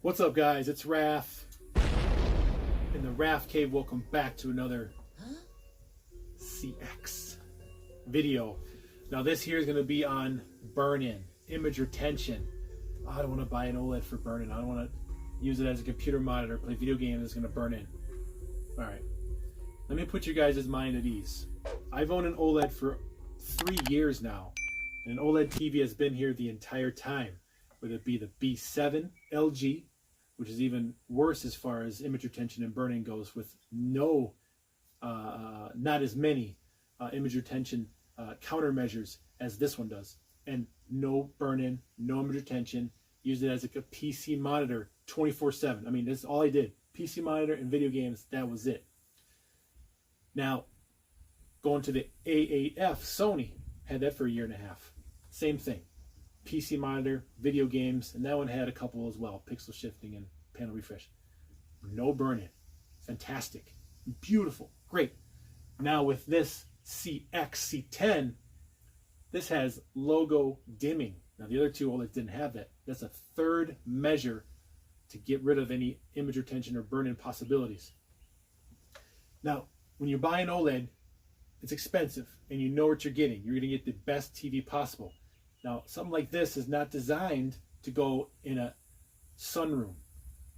What's up, guys? It's Raph in the Raph Cave. Welcome back to another CX video. Now this here is going to be on burn-in, image retention. I don't want to buy an OLED for burn-in. I don't want to use it as a computer monitor, play video games that's going to burn in. All right, let me put your guys' mind at ease. I've owned an OLED for 3 years now, and an OLED TV has been here the entire time, whether it be the B7 LG, which is even worse as far as image retention and burn-in goes, with not as many image retention countermeasures as this one does, and no burn-in, no image retention. Used it as a PC monitor 24/7. I mean, that's all I did. PC monitor and video games, that was it. Now, going to the A8F, Sony had that for 1.5 years. Same thing. PC monitor, video games, and that one had a couple as well, pixel shifting and panel refresh. No burn-in. Fantastic. Beautiful. Great. Now with this C10, this has logo dimming. Now the other two OLEDs didn't have that. That's a third measure to get rid of any image retention or burn-in possibilities. Now, when you buy an OLED, it's expensive, and you know what you're getting. You're going to get the best TV possible. Now, something like this is not designed to go in a sunroom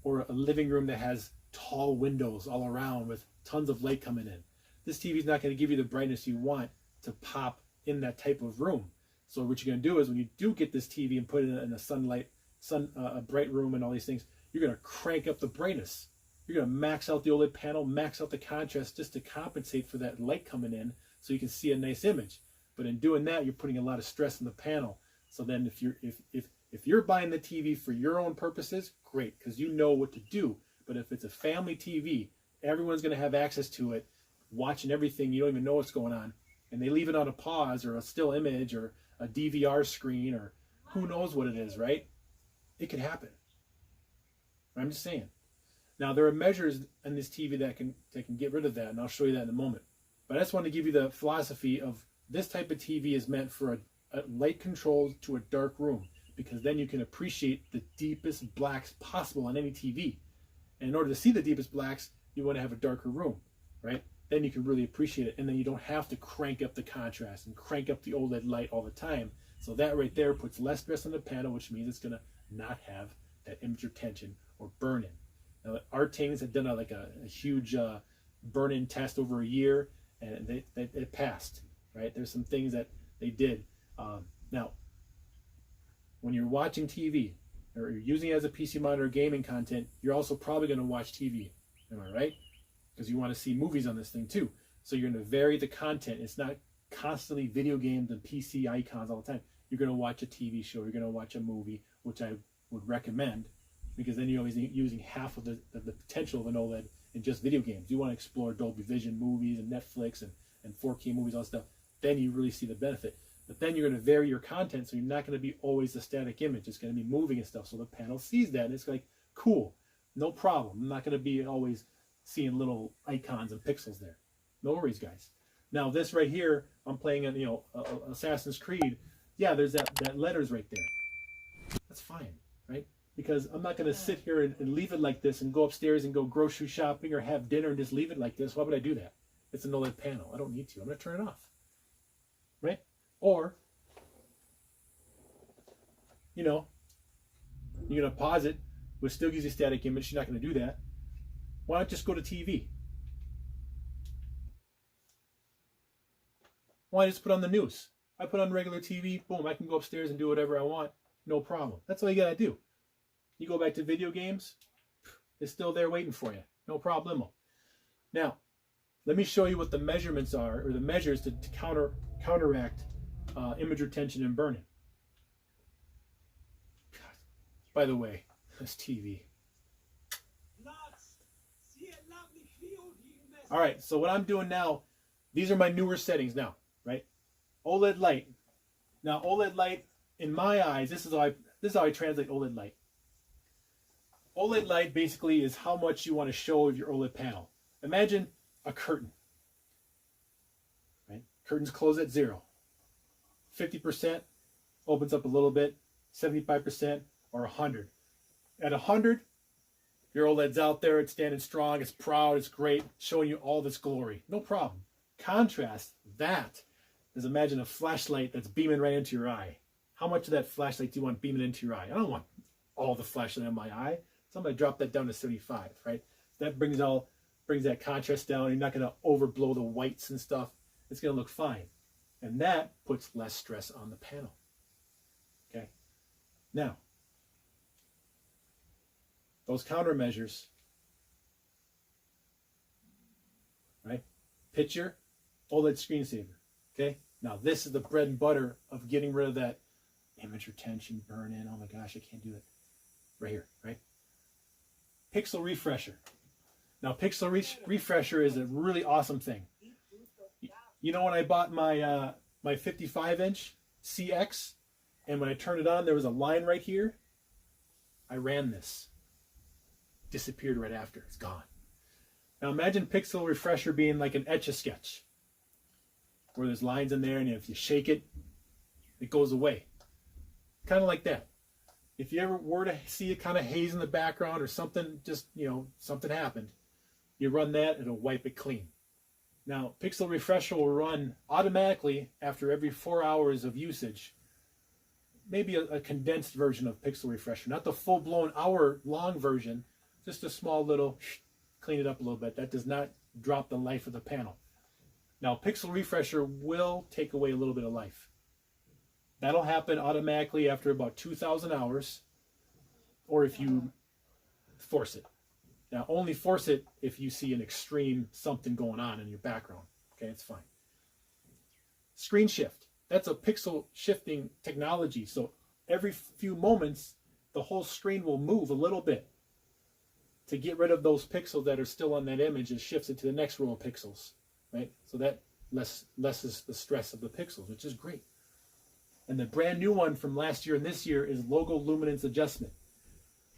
or a living room that has tall windows all around with tons of light coming in. This TV is not going to give you the brightness you want to pop in that type of room. So what you're going to do is when you do get this TV and put it in a bright room and all these things, you're going to crank up the brightness. You're going to max out the OLED panel, max out the contrast just to compensate for that light coming in so you can see a nice image. But in doing that, you're putting a lot of stress on the panel. So then if you're buying the TV for your own purposes, great, because you know what to do. But if it's a family TV, everyone's going to have access to it, watching everything. You don't even know what's going on. And they leave it on a pause or a still image or a DVR screen or who knows what it is, right? It could happen. I'm just saying. Now, there are measures on this TV that can get rid of that, and I'll show you that in a moment. But I just want to give you the philosophy of this type of TV is meant for a light control to a dark room, because then you can appreciate the deepest blacks possible on any TV. And in order to see the deepest blacks, you want to have a darker room, right? Then you can really appreciate it, and then you don't have to crank up the contrast and crank up the OLED light all the time. So that right there puts less stress on the panel, which means it's going to not have that image retention or burn-in. Now, Artings had done a huge burn-in test over a year, and it passed, right? There's some things that they did. Now, when you're watching TV or you're using it as a PC monitor or gaming content, you're also probably going to watch TV. Am I right? Because you want to see movies on this thing too. So you're going to vary the content. It's not constantly video games and PC icons all the time. You're going to watch a TV show. You're going to watch a movie, which I would recommend, because then you're always using half of the potential of an OLED in just video games. You want to explore Dolby Vision movies and Netflix and 4K movies, all that stuff. Then you really see the benefit. But then you're going to vary your content, so you're not going to be always a static image. It's going to be moving and stuff, so the panel sees that, and it's like, cool, no problem. I'm not going to be always seeing little icons and pixels there. No worries, guys. Now, this right here, I'm playing Assassin's Creed. Yeah, there's that letters right there. That's fine, right? Because I'm not going to sit here and leave it like this and go upstairs and go grocery shopping or have dinner and just leave it like this. Why would I do that? It's an OLED panel. I don't need to. I'm going to turn it off, right? Or, you're going to pause it, which still gives you a static image. You're not going to do that. Why not just go to TV? Why just put on the news? I put on regular TV, boom, I can go upstairs and do whatever I want, no problem. That's all you got to do. You go back to video games, it's still there waiting for you, no problemo. Now, let me show you what the measurements are, or the measures to counteract image retention and burn-in. By the way, this TV. All right, so what I'm doing now, these are my newer settings now, right? OLED light. Now, OLED light, in my eyes, this is how I translate OLED light. OLED light basically is how much you want to show of your OLED panel. Imagine a curtain, right? Curtains close at 0. 50% opens up a little bit, 75% or 100. At 100, Your OLED's out there, it's standing strong, it's proud, it's great, showing you all this glory. No problem. Contrast that is, imagine a flashlight that's beaming right into your eye. How much of that flashlight do you want beaming into your eye? I don't want all the flashlight in my eye. So I'm going to drop that down to 75, right? That brings that contrast down. You're not going to overblow the whites and stuff. It's going to look fine. And that puts less stress on the panel. Okay? Now, those countermeasures, right? Picture, OLED screensaver. Okay? Now, this is the bread and butter of getting rid of that image retention, burn in. Oh my gosh, I can't do it. Right here, right? Pixel refresher. Now, pixel refresher is a really awesome thing. You know, when I bought my my 55-inch CX, and when I turned it on, there was a line right here. I ran this. Disappeared right after. It's gone. Now, imagine pixel refresher being like an Etch-a-Sketch, where there's lines in there, and if you shake it, it goes away. Kind of like that. If you ever were to see a kind of haze in the background or something, just, you know, something happened, you run that, it'll wipe it clean. Now, pixel refresher will run automatically after every 4 hours of usage. Maybe a condensed version of pixel refresher, not the full-blown hour-long version, just a small little, clean it up a little bit. That does not drop the life of the panel. Now, pixel refresher will take away a little bit of life. That'll happen automatically after about 2,000 hours, or if you force it. Now, only force it if you see an extreme something going on in your background. Okay, it's fine. Screen shift. That's a pixel shifting technology. So every few moments, the whole screen will move a little bit to get rid of those pixels that are still on that image and shifts it to the next row of pixels, right? So that lessens the stress of the pixels, which is great. And the brand new one from last year and this year is logo luminance adjustment.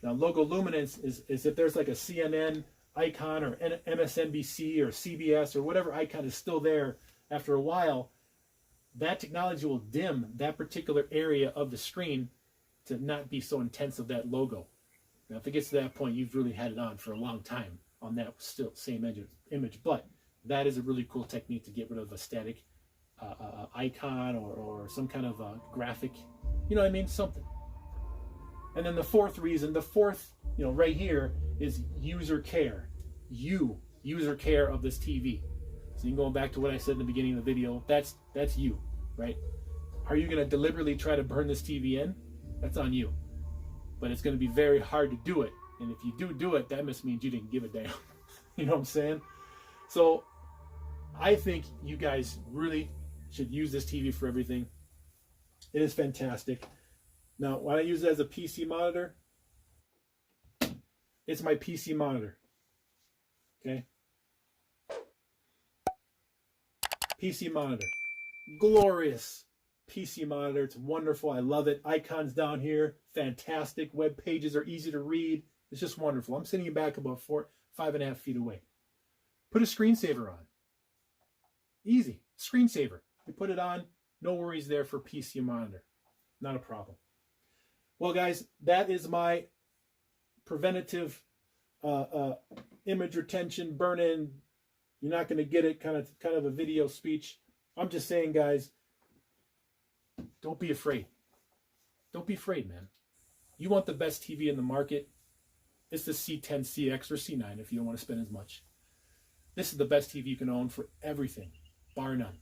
Now, logo luminance is if there's like a CNN icon or MSNBC or CBS or whatever icon is still there after a while, that technology will dim that particular area of the screen to not be so intense of that logo. Now, if it gets to that point, you've really had it on for a long time on that still same image. But that is a really cool technique to get rid of a static icon or some kind of a graphic, you know what I mean, something. And then the fourth reason, you know, right here is user care. User care of this TV. So you can go back to what I said in the beginning of the video. That's you, right? Are you going to deliberately try to burn this TV in? That's on you. But it's going to be very hard to do it. And if you do it, that must mean you didn't give a damn. You know what I'm saying? So I think you guys really should use this TV for everything. It is fantastic. Now, why I use it as a PC monitor, it's my PC monitor. Okay? PC monitor. Glorious PC monitor. It's wonderful. I love it. Icons down here. Fantastic. Web pages are easy to read. It's just wonderful. I'm sitting back about 5.5 feet away. Put a screensaver on. Easy. Screensaver. You put it on, no worries there for PC monitor. Not a problem. Well, guys, that is my preventative image retention, burn-in. You're not going to get it kind of a video speech. I'm just saying, guys, don't be afraid. Don't be afraid, man. You want the best TV in the market. It's the C10, CX, or C9 if you don't want to spend as much. This is the best TV you can own for everything, bar none.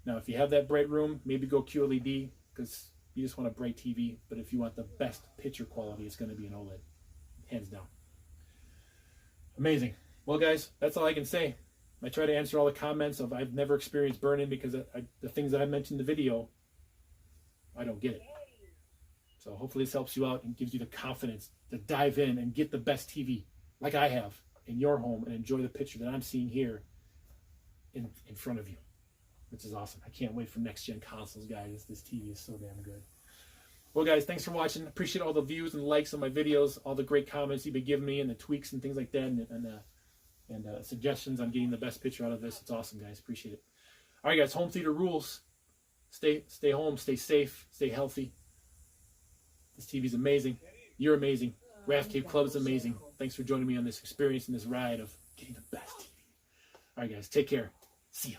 Now, if you have that bright room, maybe go QLED because you just want a bright TV. But if you want the best picture quality, it's going to be an OLED, hands down. Amazing. Well, guys, that's all I can say. I try to answer all the comments of I've never experienced burn-in because the things that I mentioned in the video, I don't get it. So hopefully this helps you out and gives you the confidence to dive in and get the best TV like I have in your home and enjoy the picture that I'm seeing here in front of you, which is awesome. I can't wait for next-gen consoles, guys. This TV is so damn good. Well, guys, thanks for watching. Appreciate all the views and likes on my videos, all the great comments you've been giving me and the tweaks and things like that and suggestions on getting the best picture out of this. It's awesome, guys. Appreciate it. All right, guys, home theater rules. Stay home, stay safe, stay healthy. This TV's amazing. You're amazing. Raft Club is amazing. Thanks for joining me on this experience and this ride of getting the best TV. All right, guys, take care. See ya.